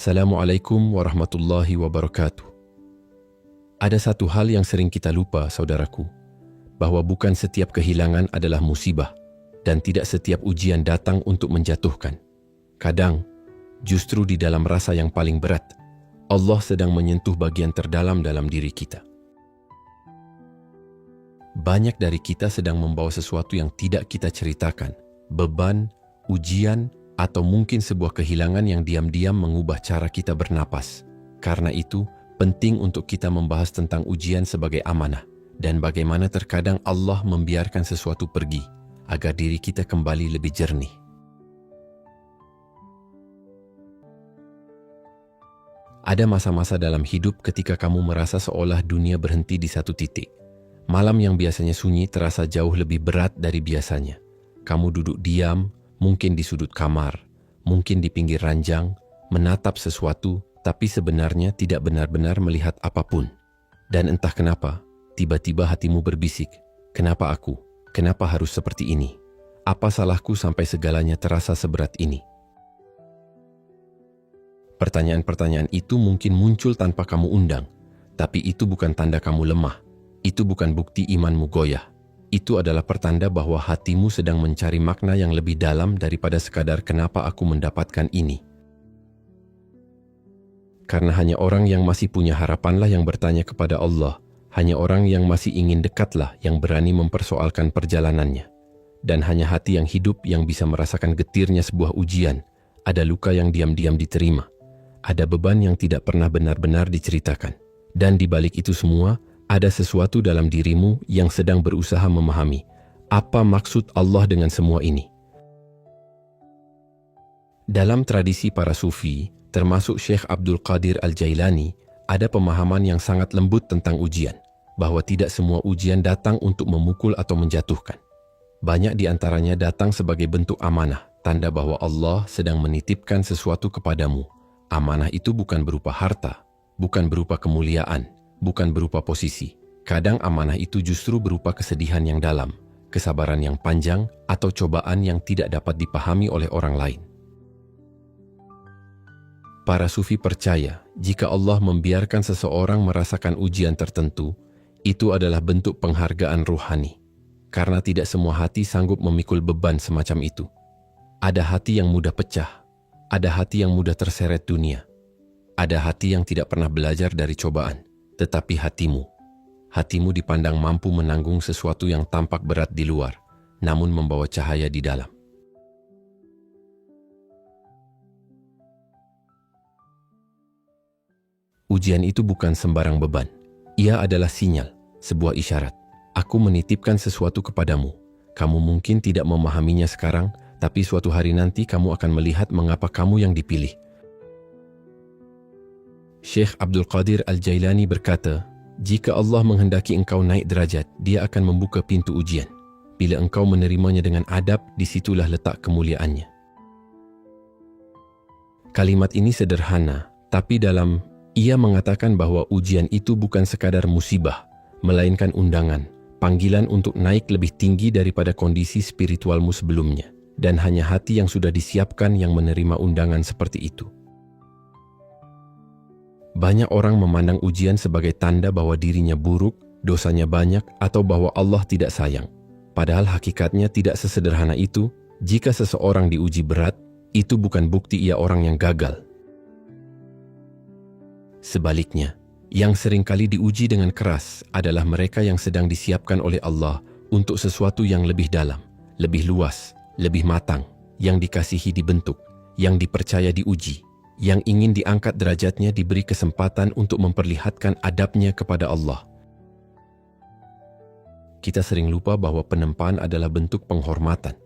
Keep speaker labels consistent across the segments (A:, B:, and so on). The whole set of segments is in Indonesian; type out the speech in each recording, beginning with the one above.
A: Assalamualaikum warahmatullahi wabarakatuh. Ada satu hal yang sering kita lupa, saudaraku, bahwa bukan setiap kehilangan adalah musibah dan tidak setiap ujian datang untuk menjatuhkan. Kadang, justru di dalam rasa yang paling berat, Allah sedang menyentuh bagian terdalam dalam diri kita. Banyak dari kita sedang membawa sesuatu yang tidak kita ceritakan, beban, ujian, atau mungkin sebuah kehilangan yang diam-diam mengubah cara kita bernapas. Karena itu, penting untuk kita membahas tentang ujian sebagai amanah dan bagaimana terkadang Allah membiarkan sesuatu pergi agar diri kita kembali lebih jernih. Ada masa-masa dalam hidup ketika kamu merasa seolah dunia berhenti di satu titik. Malam yang biasanya sunyi terasa jauh lebih berat dari biasanya. Kamu duduk diam, mungkin di sudut kamar, mungkin di pinggir ranjang, menatap sesuatu, tapi sebenarnya tidak benar-benar melihat apapun. Dan entah kenapa, tiba-tiba hatimu berbisik, "Kenapa aku? Kenapa harus seperti ini? Apa salahku sampai segalanya terasa seberat ini?" Pertanyaan-pertanyaan itu mungkin muncul tanpa kamu undang, tapi itu bukan tanda kamu lemah. Itu bukan bukti imanmu goyah. Itu adalah pertanda bahwa hatimu sedang mencari makna yang lebih dalam daripada sekadar kenapa aku mendapatkan ini. Karena hanya orang yang masih punya harapanlah yang bertanya kepada Allah. Hanya orang yang masih ingin dekatlah yang berani mempersoalkan perjalanannya. Dan hanya hati yang hidup yang bisa merasakan getirnya sebuah ujian. Ada luka yang diam-diam diterima. Ada beban yang tidak pernah benar-benar diceritakan. Dan di balik itu semua, ada sesuatu dalam dirimu yang sedang berusaha memahami apa maksud Allah dengan semua ini. Dalam tradisi para sufi, termasuk Syekh Abdul Qadir Al-Jailani, ada pemahaman yang sangat lembut tentang ujian, bahwa tidak semua ujian datang untuk memukul atau menjatuhkan. Banyak di antaranya datang sebagai bentuk amanah, tanda bahwa Allah sedang menitipkan sesuatu kepadamu. Amanah itu bukan berupa harta, bukan berupa kemuliaan, bukan berupa posisi. Kadang amanah itu justru berupa kesedihan yang dalam, kesabaran yang panjang, atau cobaan yang tidak dapat dipahami oleh orang lain. Para sufi percaya, jika Allah membiarkan seseorang merasakan ujian tertentu, itu adalah bentuk penghargaan ruhani. Karena tidak semua hati sanggup memikul beban semacam itu. Ada hati yang mudah pecah, ada hati yang mudah terseret dunia, ada hati yang tidak pernah belajar dari cobaan. Tetapi hatimu dipandang mampu menanggung sesuatu yang tampak berat di luar, namun membawa cahaya di dalam. Ujian itu bukan sembarang beban. Ia adalah sinyal, sebuah isyarat. Aku menitipkan sesuatu kepadamu. Kamu mungkin tidak memahaminya sekarang, tapi suatu hari nanti kamu akan melihat mengapa kamu yang dipilih. Syekh Abdul Qadir Al-Jailani berkata, jika Allah menghendaki engkau naik derajat, dia akan membuka pintu ujian. Bila engkau menerimanya dengan adab, disitulah letak kemuliaannya. Kalimat ini sederhana, tapi ia mengatakan bahwa ujian itu bukan sekadar musibah, melainkan undangan, panggilan untuk naik lebih tinggi daripada kondisi spiritualmu sebelumnya. Dan hanya hati yang sudah disiapkan yang menerima undangan seperti itu. Banyak orang memandang ujian sebagai tanda bahwa dirinya buruk, dosanya banyak, atau bahwa Allah tidak sayang. Padahal hakikatnya tidak sesederhana itu. Jika seseorang diuji berat, itu bukan bukti ia orang yang gagal. Sebaliknya, yang seringkali diuji dengan keras adalah mereka yang sedang disiapkan oleh Allah untuk sesuatu yang lebih dalam, lebih luas, lebih matang, yang dikasihi dibentuk, yang dipercaya diuji, yang ingin diangkat derajatnya diberi kesempatan untuk memperlihatkan adabnya kepada Allah. Kita sering lupa bahwa penempaan adalah bentuk penghormatan.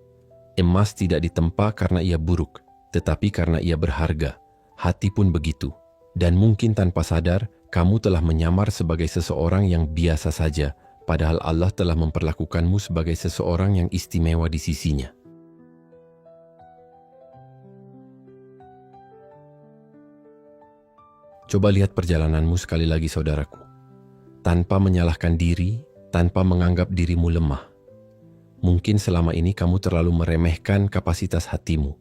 A: Emas tidak ditempa karena ia buruk, tetapi karena ia berharga. Hati pun begitu. Dan mungkin tanpa sadar, kamu telah menyamar sebagai seseorang yang biasa saja, padahal Allah telah memperlakukanmu sebagai seseorang yang istimewa di sisinya. Coba lihat perjalananmu sekali lagi, saudaraku. Tanpa menyalahkan diri, tanpa menganggap dirimu lemah. Mungkin selama ini kamu terlalu meremehkan kapasitas hatimu.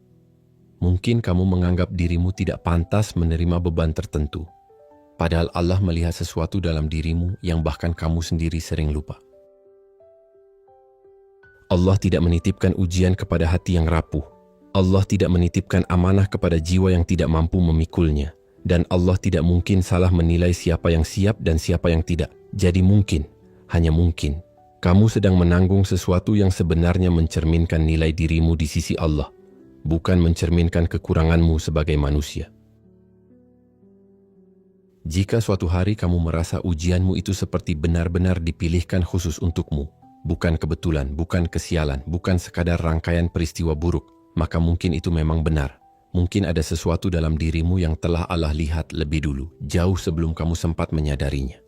A: Mungkin kamu menganggap dirimu tidak pantas menerima beban tertentu, padahal Allah melihat sesuatu dalam dirimu yang bahkan kamu sendiri sering lupa. Allah tidak menitipkan ujian kepada hati yang rapuh. Allah tidak menitipkan amanah kepada jiwa yang tidak mampu memikulnya. Dan Allah tidak mungkin salah menilai siapa yang siap dan siapa yang tidak. Jadi mungkin, hanya mungkin, kamu sedang menanggung sesuatu yang sebenarnya mencerminkan nilai dirimu di sisi Allah, bukan mencerminkan kekuranganmu sebagai manusia. Jika suatu hari kamu merasa ujianmu itu seperti benar-benar dipilihkan khusus untukmu, bukan kebetulan, bukan kesialan, bukan sekadar rangkaian peristiwa buruk, maka mungkin itu memang benar. Mungkin ada sesuatu dalam dirimu yang telah Allah lihat lebih dulu, jauh sebelum kamu sempat menyadarinya.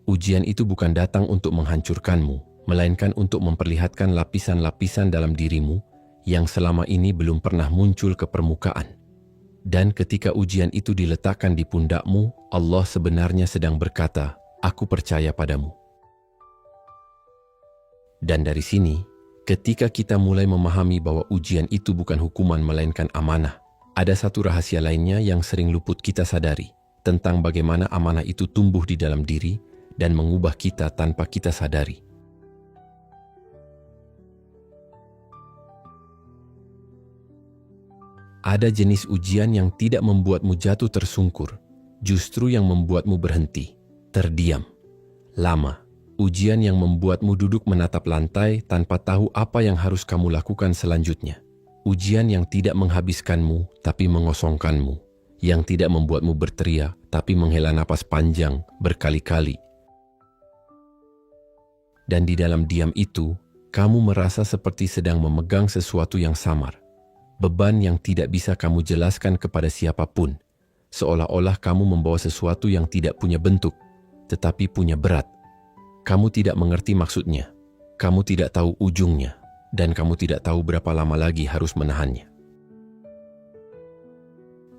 A: Ujian itu bukan datang untuk menghancurkanmu, melainkan untuk memperlihatkan lapisan-lapisan dalam dirimu yang selama ini belum pernah muncul ke permukaan. Dan ketika ujian itu diletakkan di pundakmu, Allah sebenarnya sedang berkata, "Aku percaya padamu." Dan dari sini, ketika kita mulai memahami bahwa ujian itu bukan hukuman melainkan amanah, ada satu rahasia lainnya yang sering luput kita sadari, tentang bagaimana amanah itu tumbuh di dalam diri dan mengubah kita tanpa kita sadari. Ada jenis ujian yang tidak membuatmu jatuh tersungkur, justru yang membuatmu berhenti, terdiam, lama. Ujian yang membuatmu duduk menatap lantai tanpa tahu apa yang harus kamu lakukan selanjutnya. Ujian yang tidak menghabiskanmu tapi mengosongkanmu. Yang tidak membuatmu berteriak tapi menghela napas panjang berkali-kali. Dan di dalam diam itu, kamu merasa seperti sedang memegang sesuatu yang samar. Beban yang tidak bisa kamu jelaskan kepada siapapun. Seolah-olah kamu membawa sesuatu yang tidak punya bentuk, tetapi punya berat. Kamu tidak mengerti maksudnya, kamu tidak tahu ujungnya, dan kamu tidak tahu berapa lama lagi harus menahannya.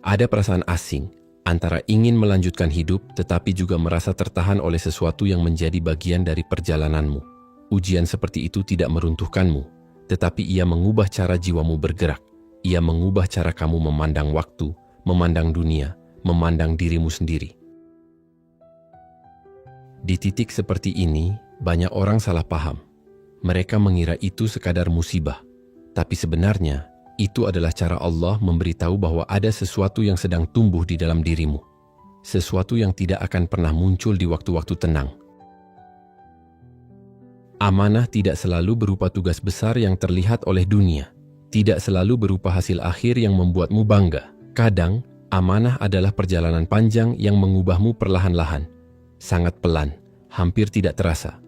A: Ada perasaan asing, antara ingin melanjutkan hidup tetapi juga merasa tertahan oleh sesuatu yang menjadi bagian dari perjalananmu. Ujian seperti itu tidak meruntuhkanmu, tetapi ia mengubah cara jiwamu bergerak. Ia mengubah cara kamu memandang waktu, memandang dunia, memandang dirimu sendiri. Di titik seperti ini, banyak orang salah paham. Mereka mengira itu sekadar musibah. Tapi sebenarnya, itu adalah cara Allah memberitahu bahwa ada sesuatu yang sedang tumbuh di dalam dirimu. Sesuatu yang tidak akan pernah muncul di waktu-waktu tenang. Amanah tidak selalu berupa tugas besar yang terlihat oleh dunia. Tidak selalu berupa hasil akhir yang membuatmu bangga. Kadang, amanah adalah perjalanan panjang yang mengubahmu perlahan-lahan. Sangat pelan, hampir tidak terasa.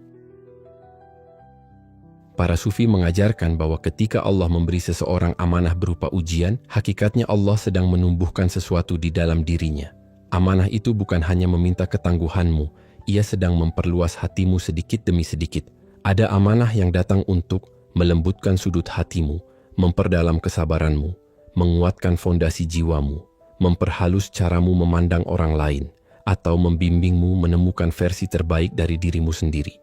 A: Para sufi mengajarkan bahwa ketika Allah memberi seseorang amanah berupa ujian, hakikatnya Allah sedang menumbuhkan sesuatu di dalam dirinya. Amanah itu bukan hanya meminta ketangguhanmu, ia sedang memperluas hatimu sedikit demi sedikit. Ada amanah yang datang untuk melembutkan sudut hatimu, memperdalam kesabaranmu, menguatkan fondasi jiwamu, memperhalus caramu memandang orang lain, atau membimbingmu menemukan versi terbaik dari dirimu sendiri.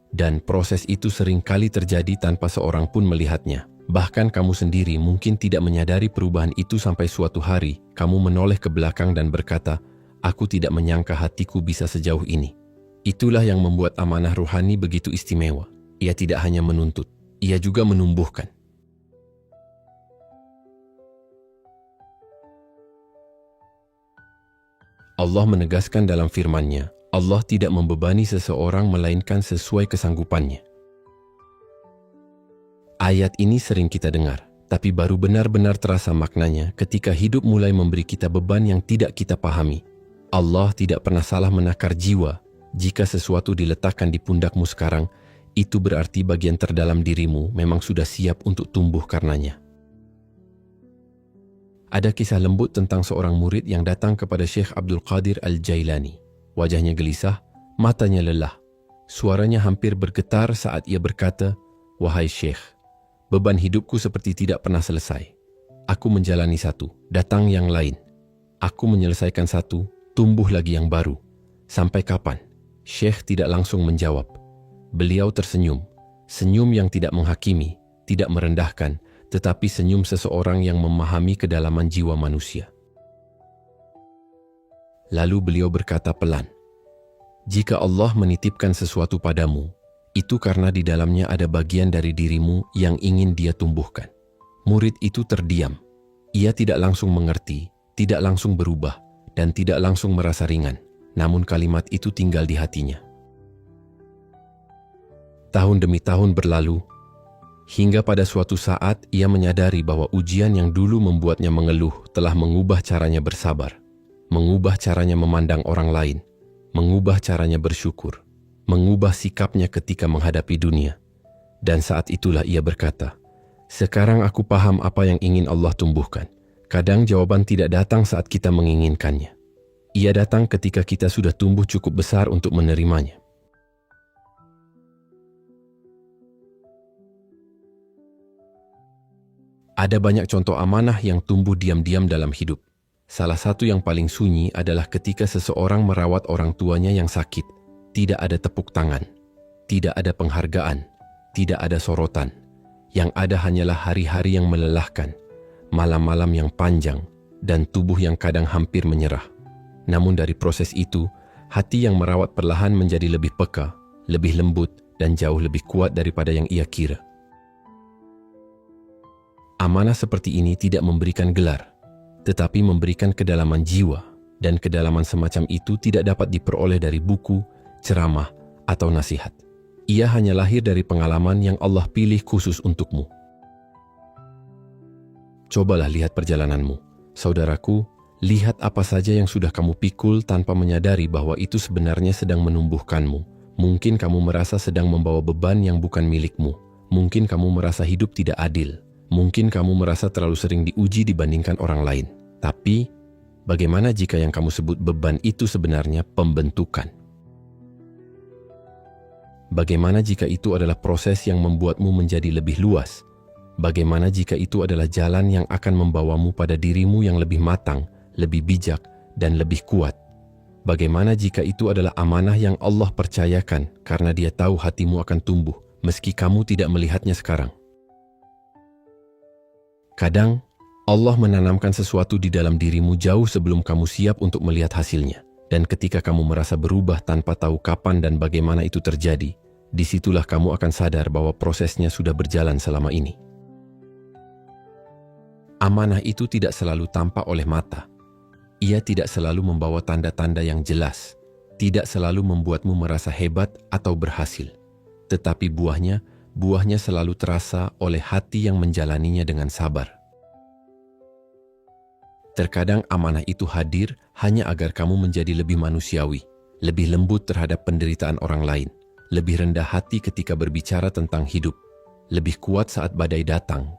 A: Dan proses itu sering kali terjadi tanpa seorang pun melihatnya. Bahkan kamu sendiri mungkin tidak menyadari perubahan itu sampai suatu hari kamu menoleh ke belakang dan berkata, "Aku tidak menyangka hatiku bisa sejauh ini." Itulah yang membuat amanah ruhani begitu istimewa. Ia tidak hanya menuntut, ia juga menumbuhkan. Allah menegaskan dalam firman-Nya, Allah tidak membebani seseorang melainkan sesuai kesanggupannya. Ayat ini sering kita dengar, tapi baru benar-benar terasa maknanya ketika hidup mulai memberi kita beban yang tidak kita pahami. Allah tidak pernah salah menakar jiwa. Jika sesuatu diletakkan di pundakmu sekarang, itu berarti bagian terdalam dirimu memang sudah siap untuk tumbuh karenanya. Ada kisah lembut tentang seorang murid yang datang kepada Syekh Abdul Qadir Al-Jailani. Wajahnya gelisah, matanya lelah. Suaranya hampir bergetar saat ia berkata, "Wahai Syekh, beban hidupku seperti tidak pernah selesai. Aku menjalani satu, datang yang lain. Aku menyelesaikan satu, tumbuh lagi yang baru. Sampai kapan?" Syekh tidak langsung menjawab. Beliau tersenyum, senyum yang tidak menghakimi, tidak merendahkan, tetapi senyum seseorang yang memahami kedalaman jiwa manusia. Lalu beliau berkata pelan, "Jika Allah menitipkan sesuatu padamu, itu karena di dalamnya ada bagian dari dirimu yang ingin Dia tumbuhkan." Murid itu terdiam. Ia tidak langsung mengerti, tidak langsung berubah, dan tidak langsung merasa ringan. Namun kalimat itu tinggal di hatinya. Tahun demi tahun berlalu, hingga pada suatu saat ia menyadari bahwa ujian yang dulu membuatnya mengeluh telah mengubah caranya bersabar, mengubah caranya memandang orang lain, mengubah caranya bersyukur, mengubah sikapnya ketika menghadapi dunia. Dan saat itulah ia berkata, "Sekarang aku paham apa yang ingin Allah tumbuhkan." Kadang jawaban tidak datang saat kita menginginkannya. Ia datang ketika kita sudah tumbuh cukup besar untuk menerimanya. Ada banyak contoh amanah yang tumbuh diam-diam dalam hidup. Salah satu yang paling sunyi adalah ketika seseorang merawat orang tuanya yang sakit. Tidak ada tepuk tangan, tidak ada penghargaan, tidak ada sorotan. Yang ada hanyalah hari-hari yang melelahkan, malam-malam yang panjang, dan tubuh yang kadang hampir menyerah. Namun dari proses itu, hati yang merawat perlahan menjadi lebih peka, lebih lembut, dan jauh lebih kuat daripada yang ia kira. Amanah seperti ini tidak memberikan gelar, tetapi memberikan kedalaman jiwa, dan kedalaman semacam itu tidak dapat diperoleh dari buku, ceramah, atau nasihat. Ia hanya lahir dari pengalaman yang Allah pilih khusus untukmu. Cobalah lihat perjalananmu. Saudaraku, lihat apa saja yang sudah kamu pikul tanpa menyadari bahwa itu sebenarnya sedang menumbuhkanmu. Mungkin kamu merasa sedang membawa beban yang bukan milikmu. Mungkin kamu merasa hidup tidak adil. Mungkin kamu merasa terlalu sering diuji dibandingkan orang lain. Tapi, bagaimana jika yang kamu sebut beban itu sebenarnya pembentukan? Bagaimana jika itu adalah proses yang membuatmu menjadi lebih luas? Bagaimana jika itu adalah jalan yang akan membawamu pada dirimu yang lebih matang, lebih bijak, dan lebih kuat? Bagaimana jika itu adalah amanah yang Allah percayakan karena Dia tahu hatimu akan tumbuh, meski kamu tidak melihatnya sekarang? Kadang, Allah menanamkan sesuatu di dalam dirimu jauh sebelum kamu siap untuk melihat hasilnya. Dan ketika kamu merasa berubah tanpa tahu kapan dan bagaimana itu terjadi, disitulah kamu akan sadar bahwa prosesnya sudah berjalan selama ini. Amanah itu tidak selalu tampak oleh mata. Ia tidak selalu membawa tanda-tanda yang jelas, tidak selalu membuatmu merasa hebat atau berhasil. Tetapi buahnya selalu terasa oleh hati yang menjalaninya dengan sabar. Terkadang amanah itu hadir hanya agar kamu menjadi lebih manusiawi, lebih lembut terhadap penderitaan orang lain, lebih rendah hati ketika berbicara tentang hidup, lebih kuat saat badai datang.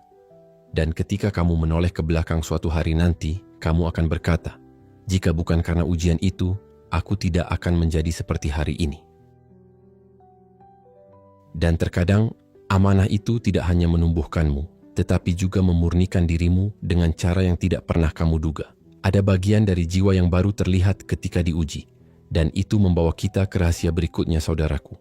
A: Dan ketika kamu menoleh ke belakang suatu hari nanti, kamu akan berkata, "Jika bukan karena ujian itu, aku tidak akan menjadi seperti hari ini." Dan terkadang, amanah itu tidak hanya menumbuhkanmu, tetapi juga memurnikan dirimu dengan cara yang tidak pernah kamu duga. Ada bagian dari jiwa yang baru terlihat ketika diuji, dan itu membawa kita ke rahasia berikutnya, saudaraku.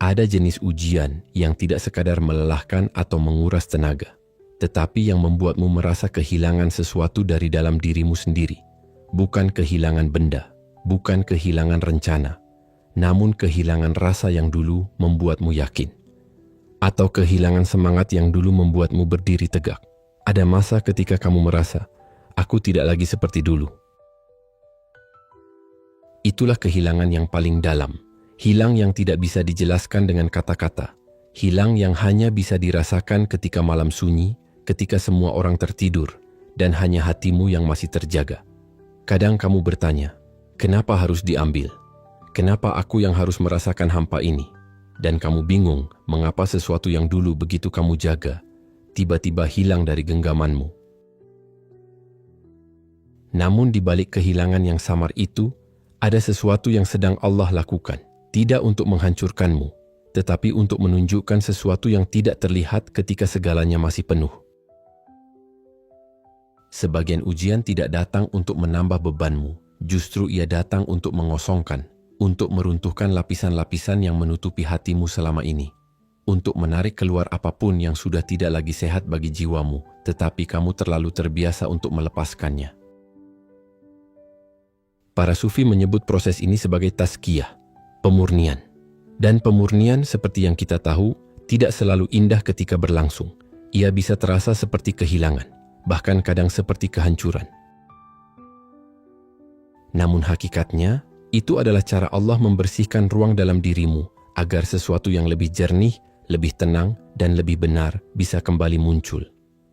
A: Ada jenis ujian yang tidak sekadar melelahkan atau menguras tenaga, tetapi yang membuatmu merasa kehilangan sesuatu dari dalam dirimu sendiri. Bukan kehilangan benda, bukan kehilangan rencana, namun kehilangan rasa yang dulu membuatmu yakin. Atau kehilangan semangat yang dulu membuatmu berdiri tegak. Ada masa ketika kamu merasa, "Aku tidak lagi seperti dulu." Itulah kehilangan yang paling dalam. Hilang yang tidak bisa dijelaskan dengan kata-kata. Hilang yang hanya bisa dirasakan ketika malam sunyi, ketika semua orang tertidur, dan hanya hatimu yang masih terjaga. Kadang kamu bertanya, "Kenapa harus diambil? Kenapa aku yang harus merasakan hampa ini?" Dan kamu bingung mengapa sesuatu yang dulu begitu kamu jaga, tiba-tiba hilang dari genggamanmu. Namun di balik kehilangan yang samar itu, ada sesuatu yang sedang Allah lakukan. Tidak untuk menghancurkanmu, tetapi untuk menunjukkan sesuatu yang tidak terlihat ketika segalanya masih penuh. Sebagian ujian tidak datang untuk menambah bebanmu, justru ia datang untuk mengosongkan, untuk meruntuhkan lapisan-lapisan yang menutupi hatimu selama ini, untuk menarik keluar apapun yang sudah tidak lagi sehat bagi jiwamu, tetapi kamu terlalu terbiasa untuk melepaskannya. Para sufi menyebut proses ini sebagai tazkiyah, pemurnian. Dan pemurnian seperti yang kita tahu, tidak selalu indah ketika berlangsung. Ia bisa terasa seperti kehilangan, bahkan kadang seperti kehancuran. Namun hakikatnya, itu adalah cara Allah membersihkan ruang dalam dirimu, agar sesuatu yang lebih jernih, lebih tenang, dan lebih benar bisa kembali muncul.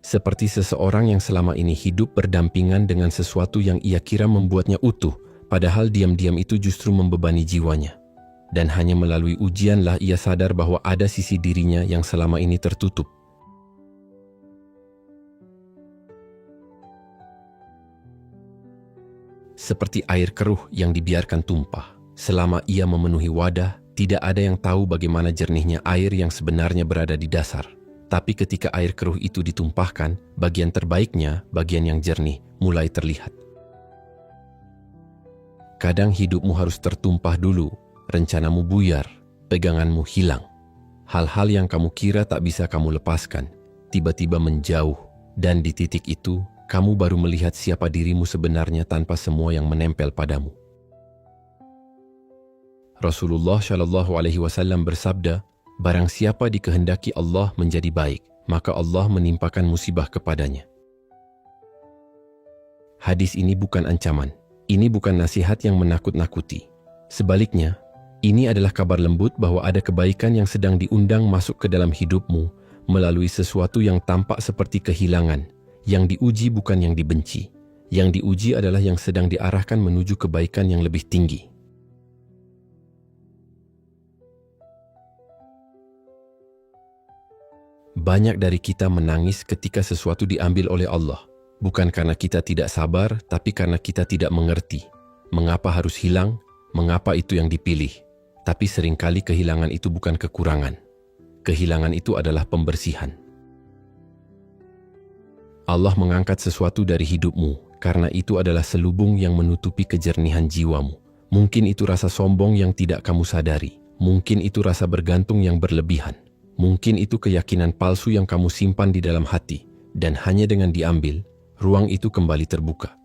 A: Seperti seseorang yang selama ini hidup berdampingan dengan sesuatu yang ia kira membuatnya utuh, padahal diam-diam itu justru membebani jiwanya. Dan hanya melalui ujianlah ia sadar bahwa ada sisi dirinya yang selama ini tertutup. Seperti air keruh yang dibiarkan tumpah. Selama ia memenuhi wadah, tidak ada yang tahu bagaimana jernihnya air yang sebenarnya berada di dasar. Tapi ketika air keruh itu ditumpahkan, bagian terbaiknya, bagian yang jernih, mulai terlihat. Kadang hidupmu harus tertumpah dulu, rencanamu buyar, peganganmu hilang. Hal-hal yang kamu kira tak bisa kamu lepaskan, tiba-tiba menjauh, dan di titik itu, kamu baru melihat siapa dirimu sebenarnya tanpa semua yang menempel padamu. Rasulullah Shallallahu Alaihi Wasallam bersabda, barang siapa dikehendaki Allah menjadi baik, maka Allah menimpakan musibah kepadanya. Hadis ini bukan ancaman, ini bukan nasihat yang menakut-nakuti. Sebaliknya, ini adalah kabar lembut bahwa ada kebaikan yang sedang diundang masuk ke dalam hidupmu melalui sesuatu yang tampak seperti kehilangan. Yang diuji bukan yang dibenci. Yang diuji adalah yang sedang diarahkan menuju kebaikan yang lebih tinggi. Banyak dari kita menangis ketika sesuatu diambil oleh Allah. Bukan karena kita tidak sabar, tapi karena kita tidak mengerti. Mengapa harus hilang? Mengapa itu yang dipilih? Tapi seringkali kehilangan itu bukan kekurangan. Kehilangan itu adalah pembersihan. Allah mengangkat sesuatu dari hidupmu, karena itu adalah selubung yang menutupi kejernihan jiwamu. Mungkin itu rasa sombong yang tidak kamu sadari. Mungkin itu rasa bergantung yang berlebihan. Mungkin itu keyakinan palsu yang kamu simpan di dalam hati. Dan hanya dengan diambil, ruang itu kembali terbuka.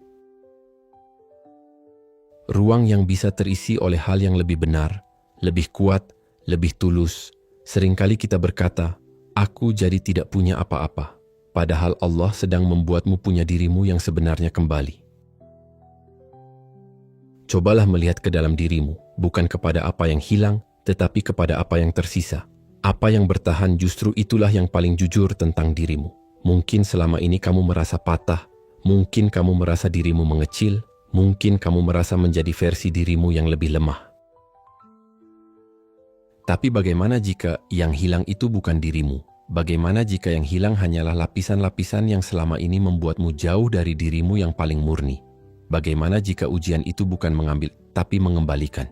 A: Ruang yang bisa terisi oleh hal yang lebih benar, lebih kuat, lebih tulus. Seringkali kita berkata, aku jadi tidak punya apa-apa. Padahal Allah sedang membuatmu punya dirimu yang sebenarnya kembali. Cobalah melihat ke dalam dirimu, bukan kepada apa yang hilang, tetapi kepada apa yang tersisa. Apa yang bertahan justru itulah yang paling jujur tentang dirimu. Mungkin selama ini kamu merasa patah, mungkin kamu merasa dirimu mengecil, mungkin kamu merasa menjadi versi dirimu yang lebih lemah. Tapi bagaimana jika yang hilang itu bukan dirimu? Bagaimana jika yang hilang hanyalah lapisan-lapisan yang selama ini membuatmu jauh dari dirimu yang paling murni? Bagaimana jika ujian itu bukan mengambil, tapi mengembalikan?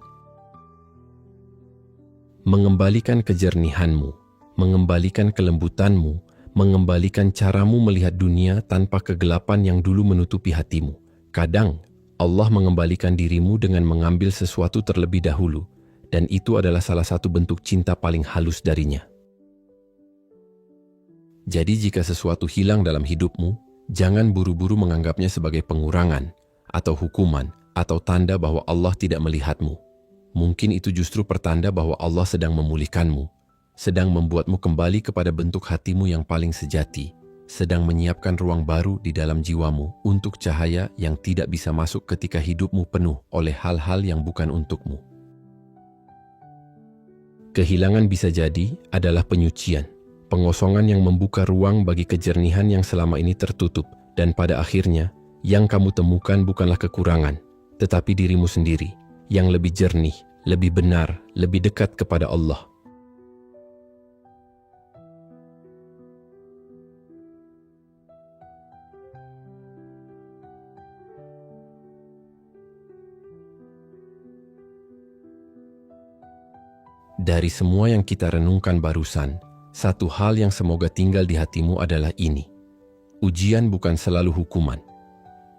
A: Mengembalikan kejernihanmu, mengembalikan kelembutanmu, mengembalikan caramu melihat dunia tanpa kegelapan yang dulu menutupi hatimu. Kadang, Allah mengembalikan dirimu dengan mengambil sesuatu terlebih dahulu, dan itu adalah salah satu bentuk cinta paling halus darinya. Jadi jika sesuatu hilang dalam hidupmu, jangan buru-buru menganggapnya sebagai pengurangan, atau hukuman, atau tanda bahwa Allah tidak melihatmu. Mungkin itu justru pertanda bahwa Allah sedang memulihkanmu, sedang membuatmu kembali kepada bentuk hatimu yang paling sejati, sedang menyiapkan ruang baru di dalam jiwamu untuk cahaya yang tidak bisa masuk ketika hidupmu penuh oleh hal-hal yang bukan untukmu. Kehilangan bisa jadi adalah penyucian, pengosongan yang membuka ruang bagi kejernihan yang selama ini tertutup, dan pada akhirnya, yang kamu temukan bukanlah kekurangan, tetapi dirimu sendiri, yang lebih jernih, lebih benar, lebih dekat kepada Allah. Dari semua yang kita renungkan barusan, satu hal yang semoga tinggal di hatimu adalah ini. Ujian bukan selalu hukuman.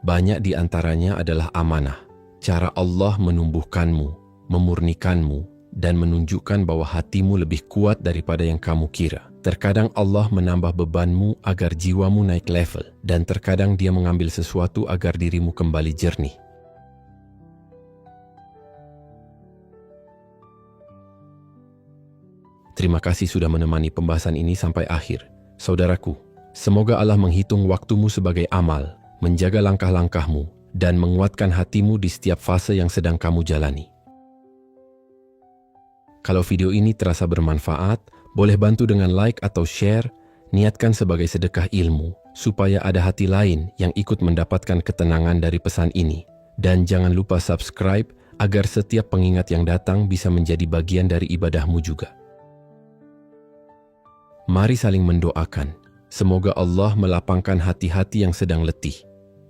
A: Banyak di antaranya adalah amanah. Cara Allah menumbuhkanmu, memurnikanmu, dan menunjukkan bahwa hatimu lebih kuat daripada yang kamu kira. Terkadang Allah menambah bebanmu agar jiwamu naik level, dan terkadang Dia mengambil sesuatu agar dirimu kembali jernih. Terima kasih sudah menemani pembahasan ini sampai akhir. Saudaraku, semoga Allah menghitung waktumu sebagai amal, menjaga langkah-langkahmu, dan menguatkan hatimu di setiap fase yang sedang kamu jalani. Kalau video ini terasa bermanfaat, boleh bantu dengan like atau share, niatkan sebagai sedekah ilmu, supaya ada hati lain yang ikut mendapatkan ketenangan dari pesan ini. Dan jangan lupa subscribe, agar setiap pengingat yang datang bisa menjadi bagian dari ibadahmu juga. Mari saling mendoakan, semoga Allah melapangkan hati-hati yang sedang letih,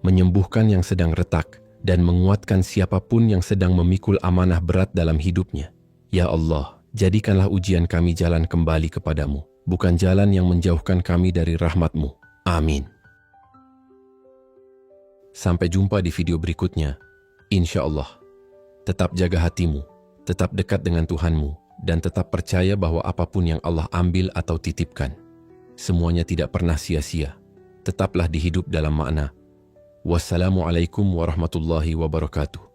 A: menyembuhkan yang sedang retak, dan menguatkan siapapun yang sedang memikul amanah berat dalam hidupnya. Ya Allah, jadikanlah ujian kami jalan kembali kepadamu, bukan jalan yang menjauhkan kami dari rahmat-Mu. Amin. Sampai jumpa di video berikutnya. Insya Allah. Tetap jaga hatimu, tetap dekat dengan Tuhanmu, dan tetap percaya bahwa apapun yang Allah ambil atau titipkan, semuanya tidak pernah sia-sia. Tetaplah dihidup dalam makna. Wassalamualaikum warahmatullahi wabarakatuh.